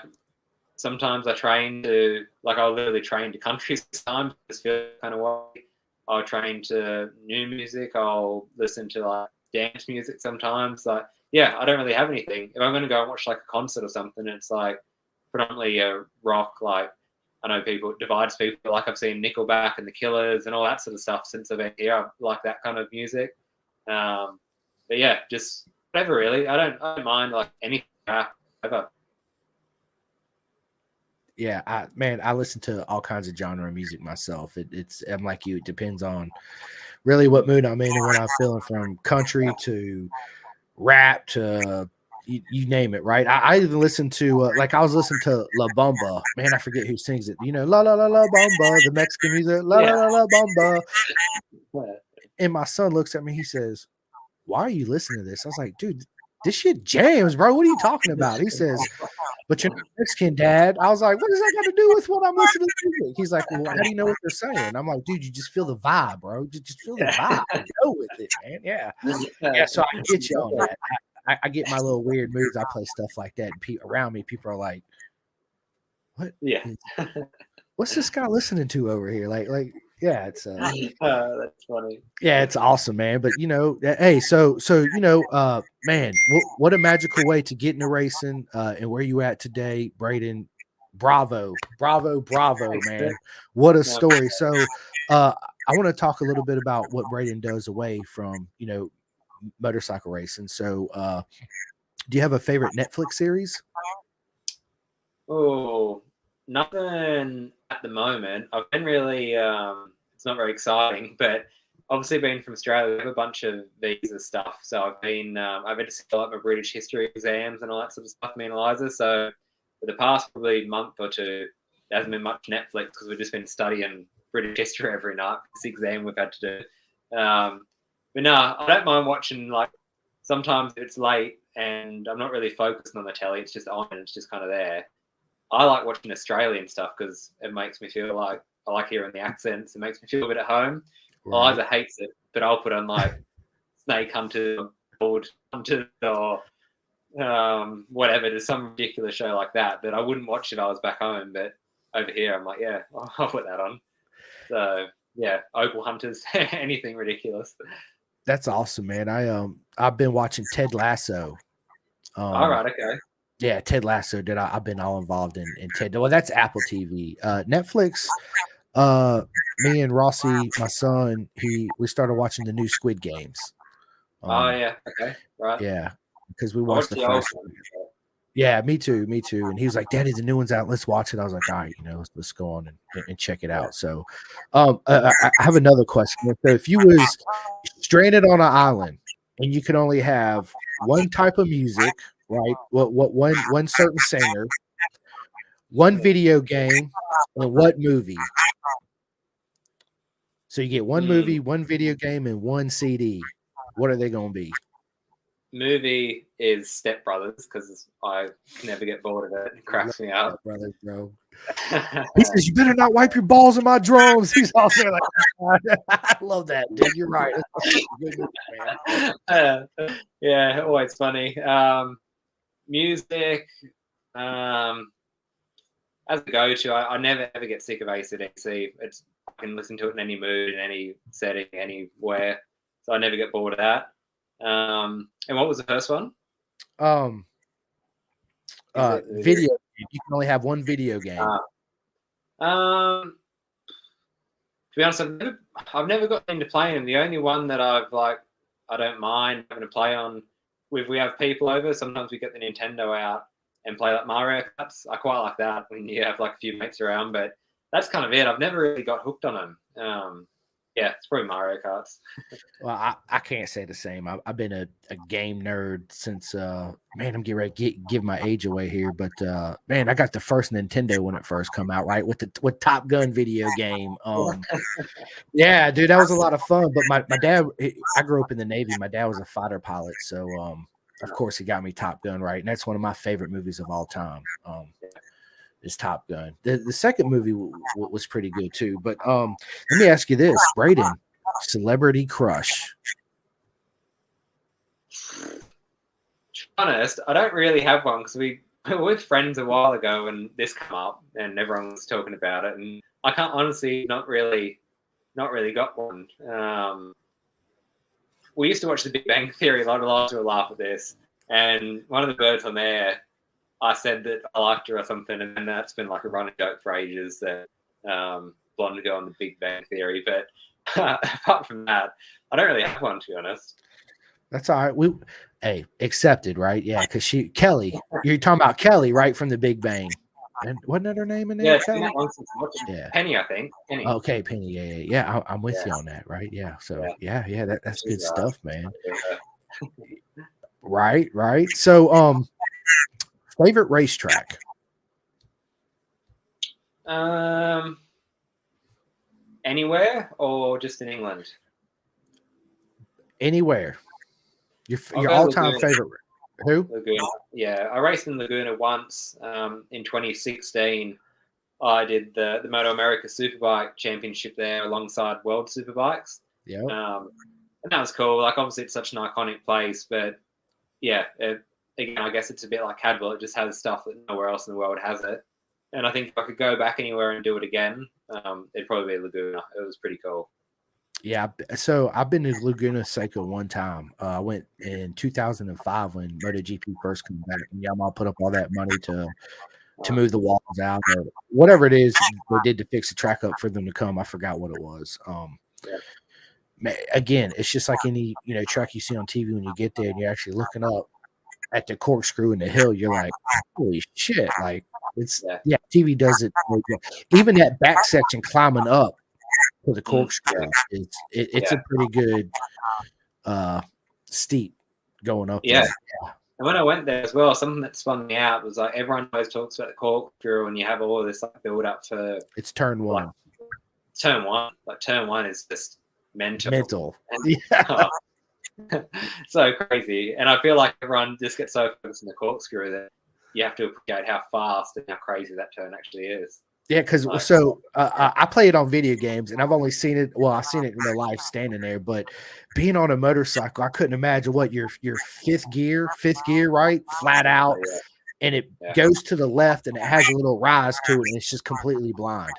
sometimes I train to, like I'll literally train to country sometimes, just feel kind of way. I'll train to new music. I'll listen to like dance music sometimes. Like, yeah, I don't really have anything. If I'm going to go and watch like a concert or something, it's like predominantly a rock. Like I know people, it divides people. Like I've seen Nickelback and the Killers and all that sort of stuff since I've been here. I like that kind of music. But yeah, just whatever really. I don't mind like anything ever. Yeah, I listen to all kinds of genre of music myself. I'm like you. It depends on really what mood I'm in and what I'm feeling, from country to rap to you name it. Right. I even listen to like I was listening to La Bamba. Man, I forget who sings it. You know, La La La La Bamba, the Mexican music. La La La La Bamba. And my son looks at me. He says, "Why are you listening to this?" I was like, "Dude, this shit jams, bro. What are you talking about?" He says, "But you're Mexican, Dad." I was like, "What does that got to do with what I'm listening to?" He's like, "Well, how do you know what they're saying?" I'm like, "Dude, you just feel the vibe, bro. Just feel the vibe. Go with it, man." Yeah, yeah. So I get you on that. I get my little weird moods. I play stuff like that, and around me, people are like, "What? Yeah. What's this guy listening to over here?" Like, yeah, it's that's funny. Yeah, it's awesome, man. But hey, so man, what a magical way to get into racing, and where you at today, Brayden. Bravo, man. What a story. So I want to talk a little bit about what Brayden does away from, motorcycle racing. So do you have a favorite Netflix series? Oh, nothing at the moment. I've been really, it's not very exciting, but obviously being from Australia, we have a bunch of visa stuff. So I've had to fill up my British history exams and all that sort of stuff, me and Eliza. So for the past probably month or two, there hasn't been much Netflix because we've just been studying British history every night. This exam we've had to do. But no, I don't mind watching, like, sometimes it's late and I'm not really focused on the telly. It's just on and it's just kind of there. I like watching Australian stuff because it makes me feel like I like hearing the accents. It makes me feel a bit at home. Right. Eliza hates it, but I'll put on like Snake Hunter, Gold Hunter, or whatever. There's some ridiculous show like that that I wouldn't watch if I was back home. But over here, I'm like, yeah, I'll put that on. So yeah, Opal Hunters, anything ridiculous. That's awesome, man. I've been watching Ted Lasso. All right, okay. Yeah, Ted Lasso. I've been all involved in Ted. Well, that's Apple TV. Netflix. Me and Rossi, my son, we started watching the new Squid Games. Oh yeah, okay, right. Yeah, because we watched the first one. Yeah, me too. And he was like, "Daddy, the new one's out. Let's watch it." I was like, "All right, let's go on and check it out." So, I have another question. So, if you was stranded on an island and you could only have one type of music, right? What one certain singer, one video game, and what movie? So you get one movie, one video game, and one CD. What are they going to be? movie is Step Brothers because I never get bored of it. It cracks me up. Brothers, bro. He says, "You better not wipe your balls in my drums." He's all there like, I love that, dude. You're right. Good movie, man. Yeah, always funny. Music, as a go-to, I never ever get sick of AC/DC. It's I can listen to it in any mood, in any setting, anywhere. So I never get bored of that. And what was the first one? Video game. You can only have one video game. To be honest, I've never got into playing them. The only one that I don't mind having to play on. If we have people over, sometimes we get the Nintendo out and play like Mario Karts. I quite like that when you have like a few mates around, but that's kind of it. I've never really got hooked on them. Yeah, it's probably Mario Karts. Well, I can't say the same. I've been a game nerd since man, I'm getting ready to give my age away here, but man, I got the first Nintendo when it first come out, right? With Top Gun video game. Yeah, dude, that was a lot of fun. But my dad, I grew up in the Navy. My dad was a fighter pilot, so of course he got me Top Gun, right? And that's one of my favorite movies of all time. Is Top Gun. The second movie was pretty good too. But let me ask you this, Brayden, celebrity crush. To be honest, I don't really have one because we were with friends a while ago and this came up and everyone was talking about it, and I can't honestly not really got one. We used to watch The Big Bang Theory. A lot of us will laugh at this, and one of the birds on there, I said that I liked her or something, and then that's been like a running joke for ages that blonde girl on The Big Bang Theory. But apart from that, I don't really have one, to be honest. That's all right. Hey, accepted, right? Yeah, because Kelly, you're talking about Kelly, right, from The Big Bang. And wasn't that her name in there? Yeah, Kelly? Yeah. Penny, I think. Penny. Okay, Penny. Yeah. I'm with you on that, right? Yeah. So yeah, that's good stuff, man. Right. So favorite racetrack? Anywhere or just in England? Anywhere. Your all-time favorite. Who? Laguna. Yeah, I raced in Laguna once. In 2016, I did the Moto America Superbike Championship there alongside World Superbikes. Yeah. And that was cool. Like, obviously, it's such an iconic place, but yeah, again, I guess it's a bit like Cadwell. It just has stuff that nowhere else in the world has it. And I think if I could go back anywhere and do it again, it'd probably be Laguna. It was pretty cool. Yeah, so I've been to Laguna Seca one time. I went in 2005 when MotoGP first came back, and Yamaha put up all that money to move the walls out or whatever it is they did to fix the track up for them to come. I forgot what it was. Again, it's just like any track you see on TV when you get there and you're actually looking up at the corkscrew in the hill. You're like, holy shit! Like it's TV does it. Even that back section climbing up to the corkscrew, it's a pretty good steep going up. Yeah. And when I went there as well, something that spun me out was like everyone always talks about the corkscrew, and you have all this like build up for it's turn one. Like, turn one is just mental. Yeah. So crazy. And I feel like everyone just gets so focused on the corkscrew that you have to appreciate how fast and how crazy that turn actually is. Yeah, because I play it on video games, and I've only seen it. Well, I've seen it in real life standing there, but being on a motorcycle, I couldn't imagine what your fifth gear, right, flat out, and it goes to the left, and it has a little rise to it, and it's just completely blind.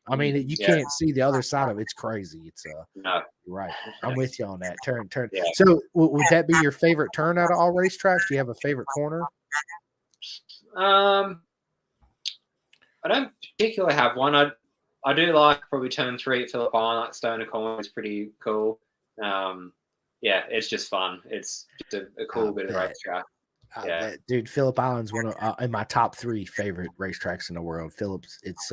I mean, you can't see the other side of it. It's crazy. It's no, right. I'm with you on that. Turn. Yeah. So, would that be your favorite turn out of all racetracks? Do you have a favorite corner? I don't particularly have one. I do like probably turn 3 at Phillip Island, like Stoner Corner is pretty cool. Yeah, it's just fun. It's just a cool bit of racetrack. Yeah, dude, Phillip Island's one of in my top 3 favorite racetracks in the world. Phillips, it's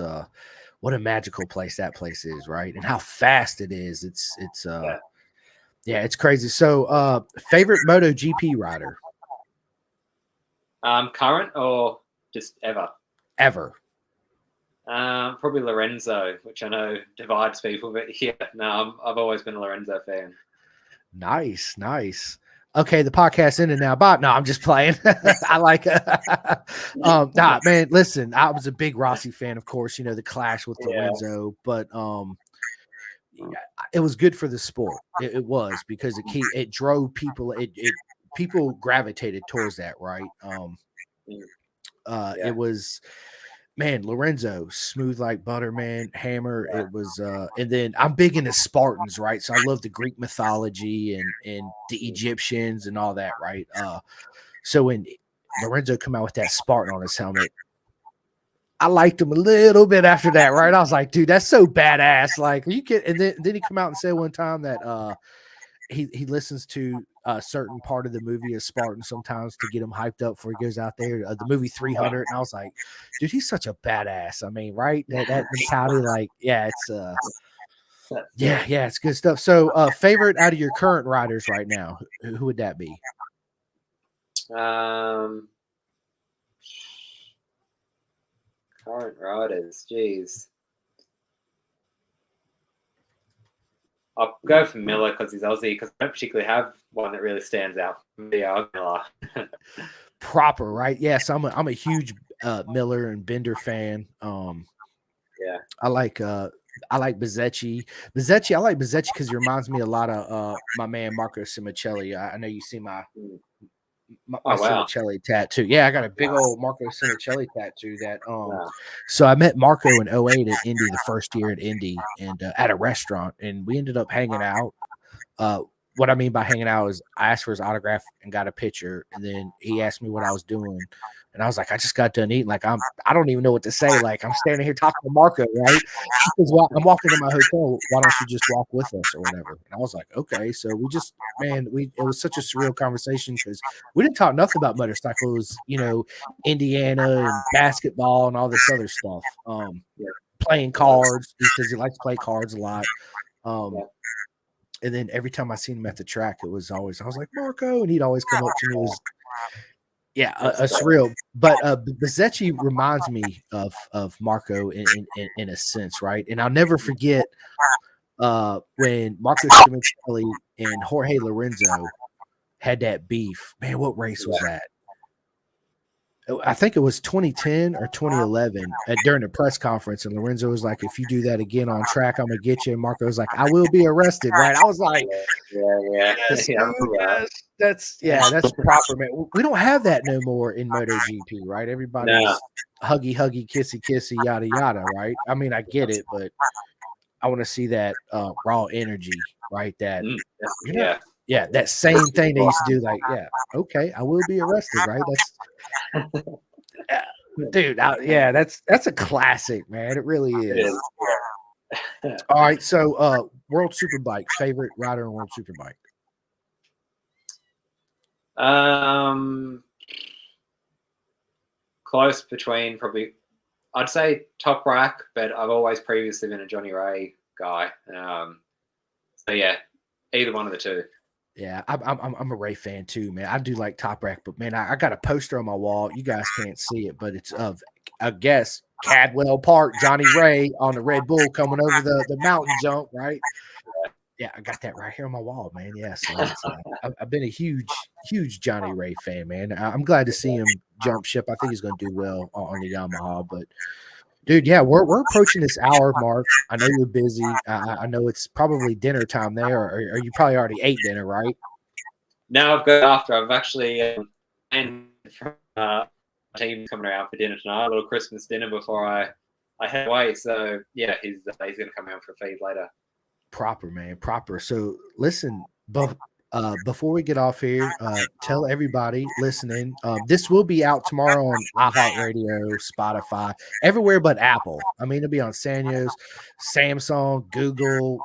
what a magical place that place is, right? And how fast it is. It's it's crazy. So, favorite MotoGP rider? Current or just ever? Ever. Probably Lorenzo, which I know divides people, but yeah, no, I've always been a Lorenzo fan. Nice. Okay, the podcast ended now. Bob, no, I'm just playing. I like nah, man, listen, I was a big Rossi fan, of course, the clash with Yeah. Lorenzo, but it was good for the sport. It was because it drove people, people gravitated towards that, right? Yeah. It was, man, Lorenzo, smooth like butter, man, hammer. It was and then I'm big into Spartans, right? So I love the Greek mythology and the Egyptians and all that, right? So when Lorenzo come out with that Spartan on his helmet, I liked him a little bit after that, right? I was like, dude, that's so badass. Like you can, and then he come out and said one time that he listens to a certain part of the movie as Spartan sometimes to get him hyped up before he goes out there. The movie 300, and I was like, dude, he's such a badass. I mean, right? That mentality, like, yeah, it's yeah, it's good stuff. So, favorite out of your current riders right now, who would that be? Current riders, geez. I'll go for Miller because he's Aussie. Because I don't particularly have one that really stands out for me. Miller. Proper, right? Yes, I'm a huge Miller and Bender fan. Yeah, I like Bezzecchi. I like Bezzecchi because he reminds me a lot of my man Marco Simicelli. I know you see my wow. Simicelli tattoo. Yeah, I got a big old Marco Simicelli tattoo that Wow. So I met Marco in 08 at Indy, the first year at Indy, and at a restaurant, and we ended up hanging out. What I mean by hanging out is I asked for his autograph and got a picture, and then he asked me what I was doing, and I was like, I just got done eating. Like I don't even know what to say. Like I'm standing here talking to Marco, right? He says, well, I'm walking to my hotel. Why don't you just walk with us or whatever? And I was like, okay. So we just, man, it was such a surreal conversation because we didn't talk nothing about motorcycles, Indiana and basketball and all this other stuff. Playing cards. He says he likes to play cards a lot. And then every time I seen him at the track, it was always, I was like, Marco, and he'd always come up to me. It was, a surreal. But Bezzecchi reminds me of Marco in a sense, right? And I'll never forget when Marco Simicelli and Jorge Lorenzo had that beef. Man, what race was that? I think it was 2010 or 2011 during the press conference, and Lorenzo was like, "If you do that again on track, I'm gonna get you." And Marco was like, "I will be arrested." Right? I was like, "Yes, that's proper, man." We don't have that no more in MotoGP, right? Everybody's huggy, kissy, yada yada, right? I mean, I get it, but I want to see that raw energy, right? That that same thing they used to do. Like, okay, I will be arrested, right? That's dude. That's a classic, man. It really is. All right, so World Superbike, favorite rider in World Superbike. Close between probably, I'd say Top Rack, but I've always previously been a Johnny Ray guy. So yeah, either one of the two. Yeah, I'm a Ray fan too, man. I do like Top Rack, but man, I got a poster on my wall. You guys can't see it, but it's of, I guess, Cadwell Park, Johnny Ray on the Red Bull coming over the mountain jump, right? Yeah, I got that right here on my wall, man. Yeah, so I've been a huge Johnny Ray fan, man. I'm glad to see him jump ship. I think he's going to do well on the Yamaha, but dude, yeah, we're approaching this hour mark. I know you're busy. I know it's probably dinner time there, or you probably already ate dinner, right? No, I've got after. I've actually and team coming around for dinner tonight, a little Christmas dinner before I head away. So yeah, he's going to come around for a feed later. Proper, man, proper. So listen, before we get off here, tell everybody listening, this will be out tomorrow on iHeartRadio, Spotify, everywhere but Apple. I mean, it'll be on Sanyo's, Samsung, Google.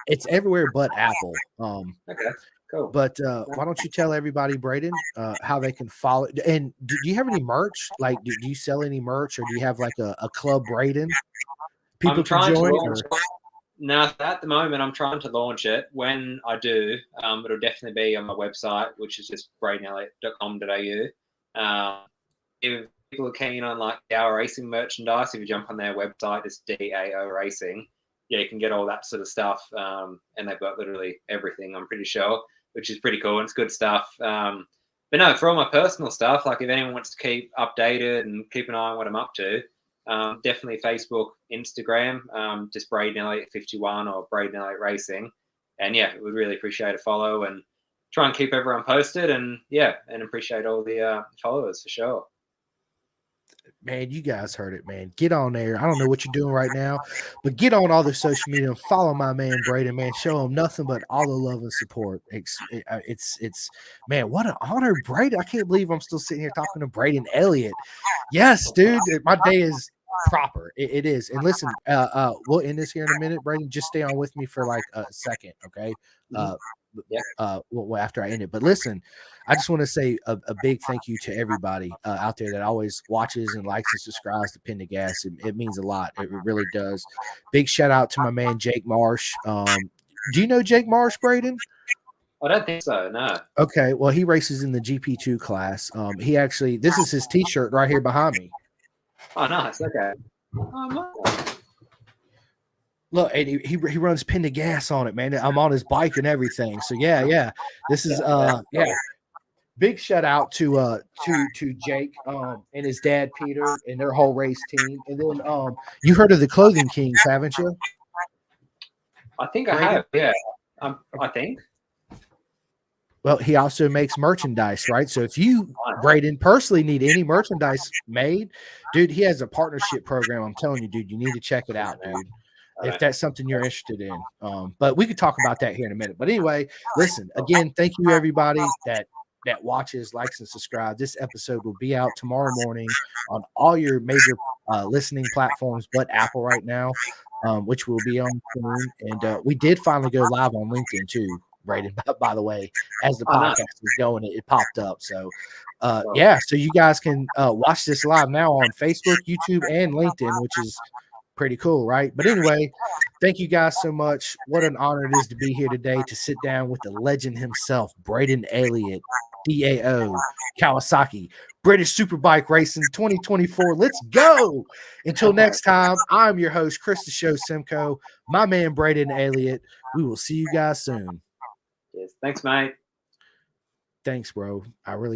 It's everywhere but Apple. Okay, cool. But why don't you tell everybody, Brayden, how they can follow? And do you have any merch? Like, do you sell any merch, or do you have like a club Brayden? People can join. No, at the moment, I'm trying to launch it. When I do, it'll definitely be on my website, which is just braydenelliott.com.au. If people are keen on like our racing merchandise, if you jump on their website, it's DAO Racing. Yeah, you can get all that sort of stuff. And they've got literally everything, I'm pretty sure. which is pretty cool. And it's good stuff. But no, for all my personal stuff, like if anyone wants to keep updated and keep an eye on what I'm up to, definitely Facebook, Instagram, just Brayden Elliott 51 or Brayden Elliott Racing. And yeah, we'd really appreciate a follow and try and keep everyone posted. And yeah, and appreciate all the followers for sure. Man, you guys heard it, man. Get on there. I don't know what you're doing right now, but get on all the social media and follow my man Brayden, man. Show him nothing but all the love and support. It's man, what an honor, Brayden. I can't believe I'm still sitting here talking to Brayden Elliott. Yes, dude. My day is proper. It is. And listen, we'll end this here in a minute, Brayden. Just stay on with me for like a second, okay? Well, after I end it. But listen, I just want to say a big thank you to everybody out there that always watches and likes and subscribes to Pin to Gas. It means a lot. It really does. Big shout out to my man Jake Marsh. Do you know Jake Marsh, Brayden? I don't think so. No. Okay. Well, he races in the GP2 class. He actually, this is his T-shirt right here behind me. Oh, nice. Okay. Look, and he runs Pin to Gas on it, man. I'm on his bike and everything. So yeah. This is big shout out to Jake and his dad Peter and their whole race team. And then you heard of the Clothing Kings, haven't you? I think I have. Yeah. I think. Well, he also makes merchandise, right? So if you, Brayden, personally need any merchandise made, dude, he has a partnership program. I'm telling you, dude, you need to check it out, dude. If that's something you're interested in. But we could talk about that here in a minute. But anyway, listen, again, thank you everybody that watches, likes, and subscribe. This episode will be out tomorrow morning on all your major listening platforms, but Apple right now, which will be on soon. And we did finally go live on LinkedIn too, Brayden, by the way, as the podcast is going, it popped up. So yeah, so you guys can watch this live now on Facebook, YouTube, and LinkedIn, which is pretty cool, right? But anyway, thank you guys so much. What an honor it is to be here today to sit down with the legend himself, Brayden Elliott, DAO, Kawasaki, British Superbike Racing 2024. Let's go. Until next time, I'm your host, Chris the Show Simcoe, my man, Brayden Elliott. We will see you guys soon. Yes. Thanks, mate. Thanks, bro. I really